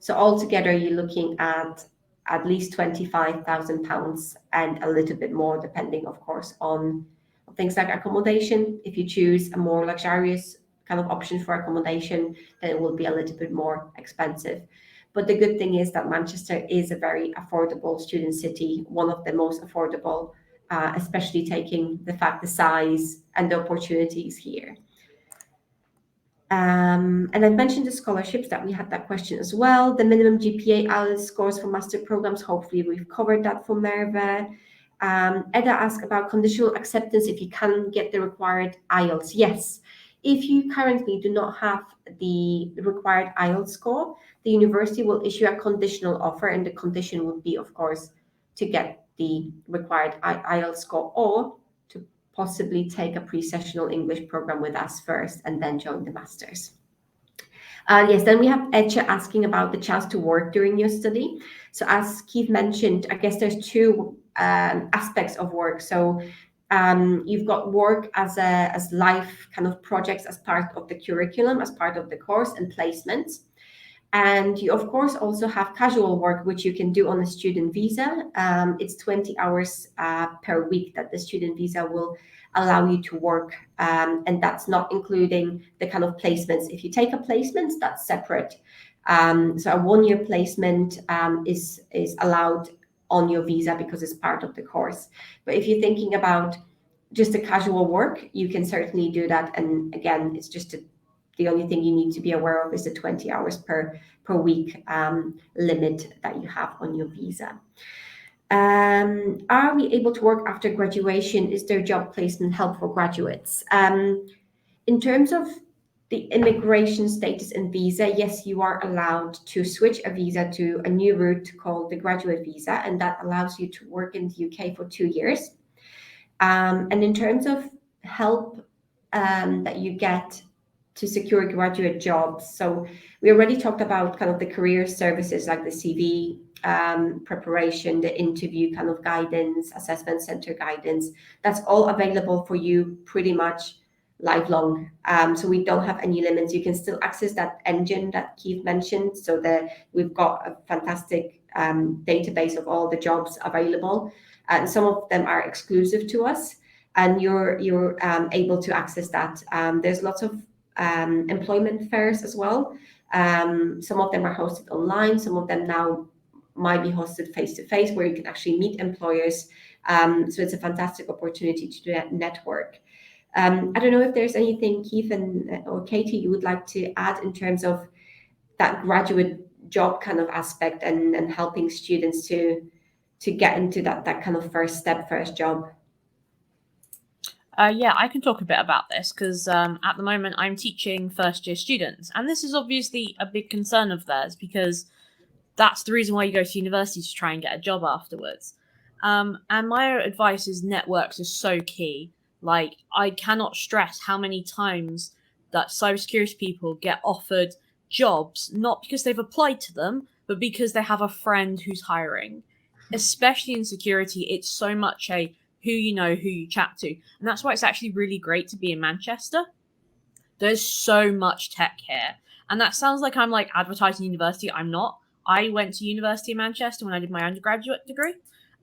So altogether, you're looking at least £25,000 and a little bit more, depending, of course, on things like accommodation. If you choose a more luxurious kind of option for accommodation, then it will be a little bit more expensive. But the good thing is that Manchester is a very affordable student city, one of the most affordable, especially taking the size and the opportunities here. And I've mentioned the scholarships, that we had that question as well. The minimum GPA IELTS scores for master programs. Hopefully we've covered that for Merve. Eda asked about conditional acceptance if you can get the required IELTS. Yes. If you currently do not have the required IELTS score, the university will issue a conditional offer, and the condition would be, of course, to get the required IELTS score, or to possibly take a pre-sessional English program with us first and then join the masters. Yes, then we have Etcha asking about the chance to work during your study. So as Keith mentioned, I guess there's two aspects of work. So you've got work as life kind of projects as part of the curriculum, as part of the course, and placements. And you, of course, also have casual work, which you can do on a student visa. It's 20 hours per week that the student visa will allow you to work. And that's not including the kind of placements. If you take a placement, that's separate. So a one-year placement is allowed on your visa because it's part of the course. But if you're thinking about just the casual work, you can certainly do that. And again, it's just the only thing you need to be aware of is the 20 hours per week limit that you have on your visa. Are we able to work after graduation? Is there job placement help for graduates? In terms of the immigration status and visa, yes, you are allowed to switch a visa to a new route called the graduate visa, and that allows you to work in the UK for 2 years. And in terms of help that you get to secure graduate jobs, so we already talked about kind of the career services like the CV preparation, the interview kind of guidance, assessment center guidance. That's all available for you pretty much lifelong. So we don't have any limits. You can still access that engine that Keith mentioned. So we've got a fantastic database of all the jobs available, and some of them are exclusive to us, and you're able to access that. There's lots of employment fairs as well. Some of them are hosted online. Some of them now might be hosted face-to-face, where you can actually meet employers. So it's a fantastic opportunity to do that network. I don't know if there's anything, Keith or Katie, you would like to add in terms of that graduate job kind of aspect and helping students to get into that kind of first job. Yeah, I can talk a bit about this because at the moment I'm teaching first-year students, and this is obviously a big concern of theirs because that's the reason why you go to university, to try and get a job afterwards. And my advice is networks is so key. Like, I cannot stress how many times that cybersecurity people get offered jobs, not because they've applied to them, but because they have a friend who's hiring. Especially in security, it's so much a who you know, who you chat to. And that's why it's actually really great to be in Manchester. There's so much tech here. And that sounds like I'm like advertising university. I'm not. I went to University of Manchester when I did my undergraduate degree.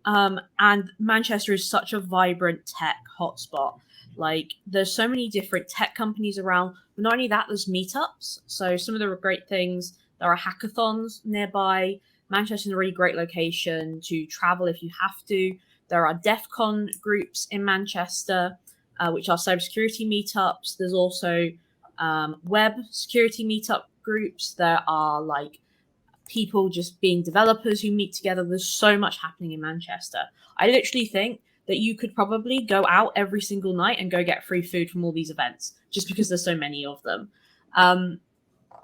And Manchester is such a vibrant tech hotspot. Like, there's so many different tech companies around. But not only that, there's meetups. So some of the great things, there are hackathons nearby. Manchester is a really great location to travel if you have to. There are DEF CON groups in Manchester, which are cybersecurity meetups. There's also web security meetup groups. There are like people just being developers who meet together. There's so much happening in Manchester. I literally think that you could probably go out every single night and go get free food from all these events just because there's so many of them.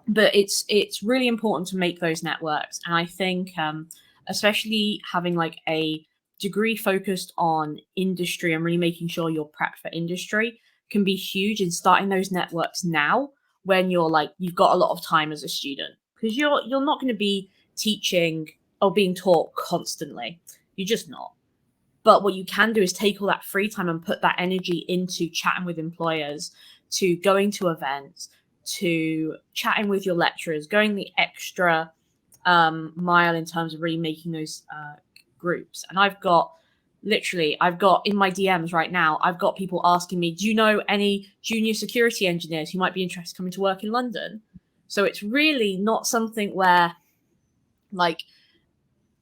But it's really important to make those networks. And I think especially having like a degree focused on industry and really making sure you're prepped for industry can be huge in starting those networks now when you're like, you've got a lot of time as a student, because you're not going to be teaching or being taught constantly. You're just not. But what you can do is take all that free time and put that energy into chatting with employers, to going to events, to chatting with your lecturers, going the extra mile in terms of really making those groups. And I've got in my DMs right now, I've got people asking me, do you know any junior security engineers who might be interested in coming to work in London? So it's really not something where, like,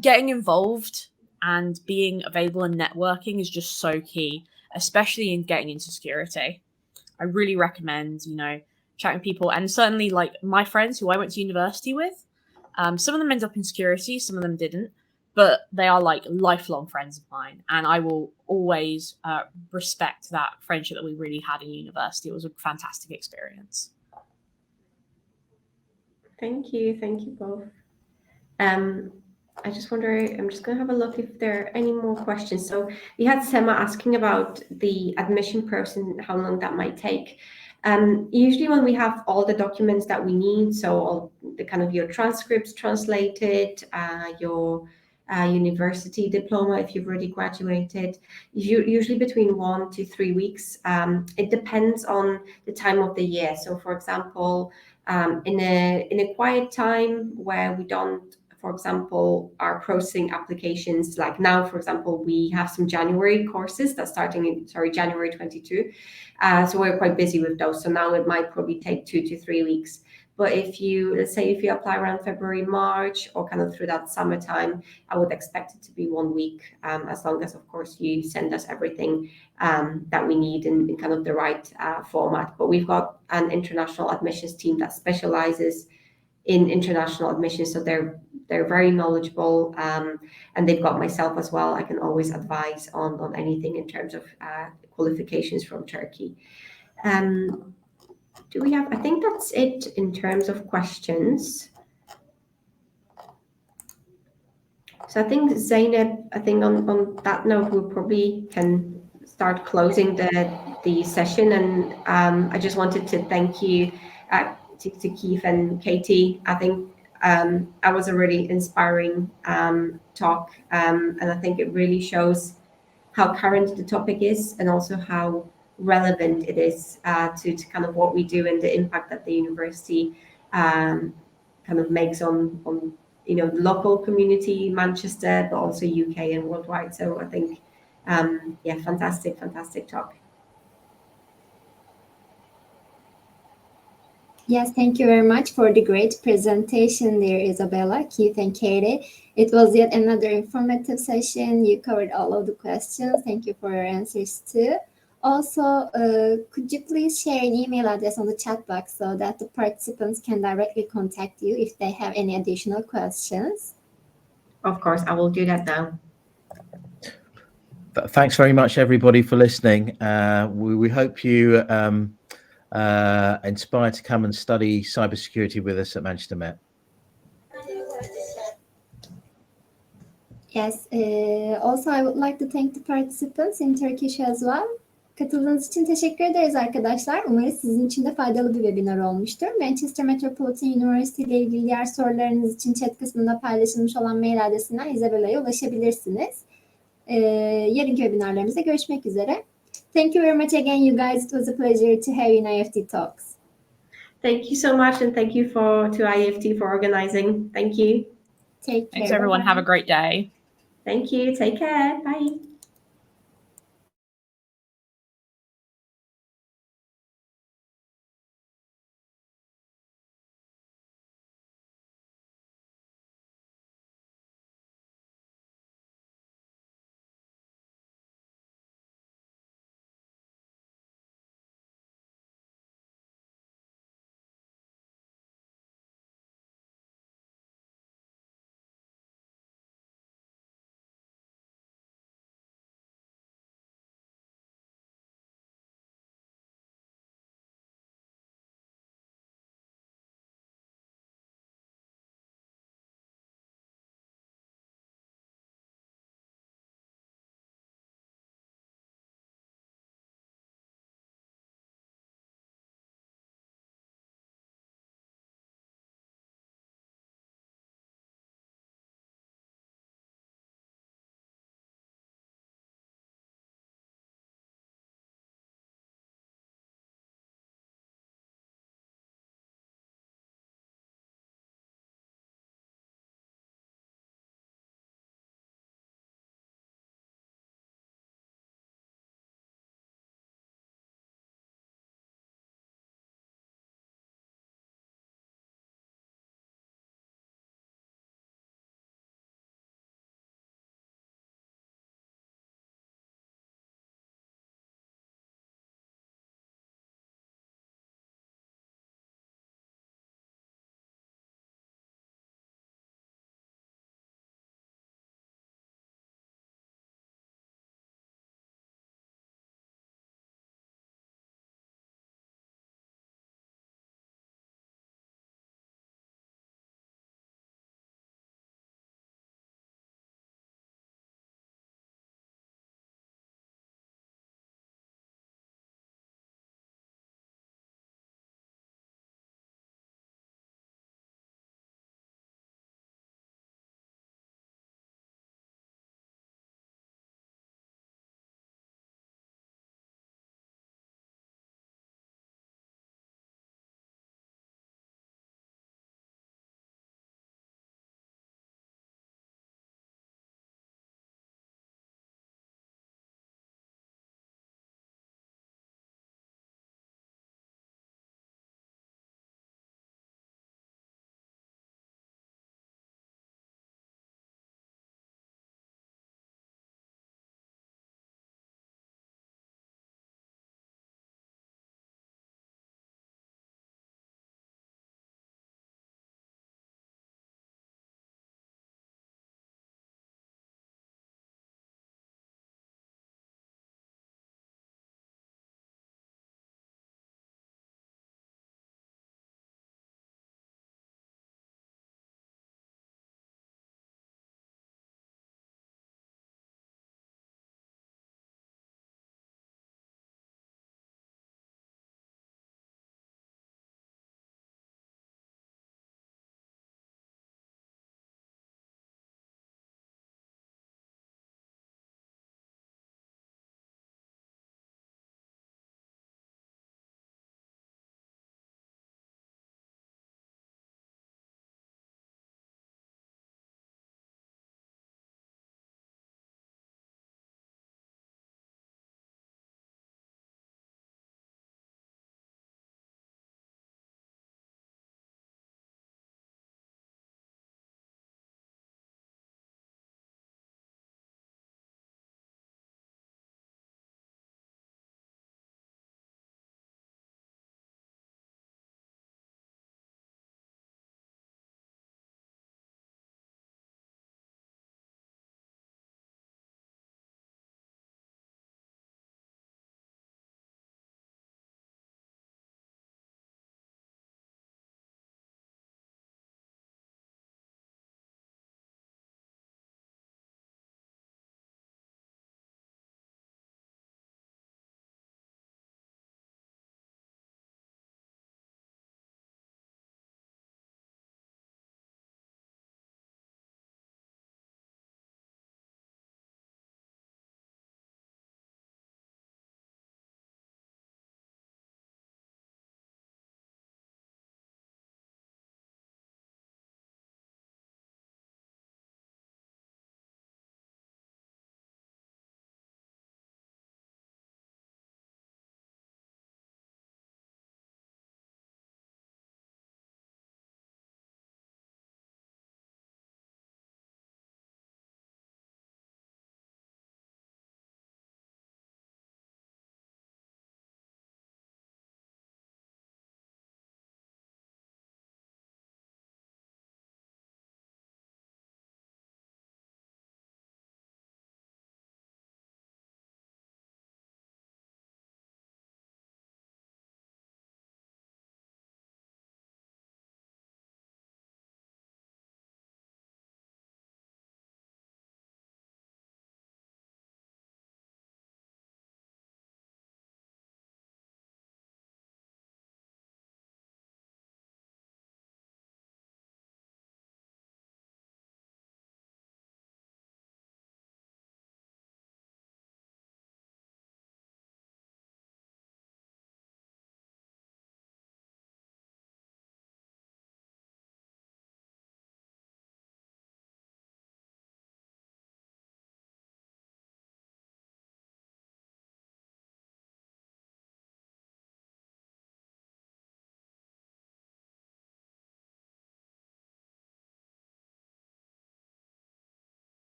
getting involved and being available and networking is just so key, especially in getting into security. I really recommend, chatting with people. And certainly, like my friends who I went to university with, some of them ended up in security, some of them didn't, but they are like lifelong friends of mine. And I will always respect that friendship that we really had in university. It was a fantastic experience. Thank you both. I just wonder, I'm just going to have a look if there are any more questions. So we had Sema asking about the admission process and how long that might take. Usually when we have all the documents that we need, so all the kind of your transcripts translated, your university diploma if you've already graduated, usually between 1 to 3 weeks. It depends on the time of the year. So for example, in a quiet time where we don't, for example, are processing applications, like now, for example, we have some January courses that's starting in, January 22. So we're quite busy with those. So now it might probably take 2 to 3 weeks. But if you, let's say, if you apply around February, March, or kind of through that summertime, I would expect it to be 1 week, as long as, of course, you send us everything that we need in kind of the right format. But we've got an international admissions team that specializes in international admissions, so they're very knowledgeable, and they've got myself as well. I can always advise on anything in terms of qualifications from Turkey. Do we have, I think that's it in terms of questions. So I think Zainab, I think on that note, we probably can start closing the session. And I just wanted to thank you to Keith and Katie. I think that was a really inspiring talk. And I think it really shows how current the topic is, and also how relevant it is to kind of what we do and the impact that the university kind of makes on the local community, Manchester, but also UK and worldwide. So I think fantastic talk. Yes, thank you very much for the great presentation there, Isabella, Keith, and Katie. It was yet another informative session. You covered all of the questions. Thank you for your answers too. Also, could you please share an email address on the chat box so that the participants can directly contact you if they have any additional questions? Of course, I will do that now. Thanks very much, everybody, for listening. We hope you inspired to come and study cybersecurity with us at Manchester Met. Yes, also I would like to thank the participants in Turkish as well. Katıldığınız için teşekkür ederiz arkadaşlar. Umarız sizin için de faydalı bir webinar olmuştur. Manchester Metropolitan University ile ilgili diğer sorularınız için chat kısmında paylaşılmış olan mail adresinden Isabella'ya ulaşabilirsiniz. Yarınki webinarlarımızda görüşmek üzere. Thank you very much again, you guys. It was a pleasure to have you in IEFT Talks. Thank you so much, and thank you to IEFT for organizing. Thank you. Take care. Thanks, everyone. Bye-bye. Have a great day. Thank you. Take care. Bye.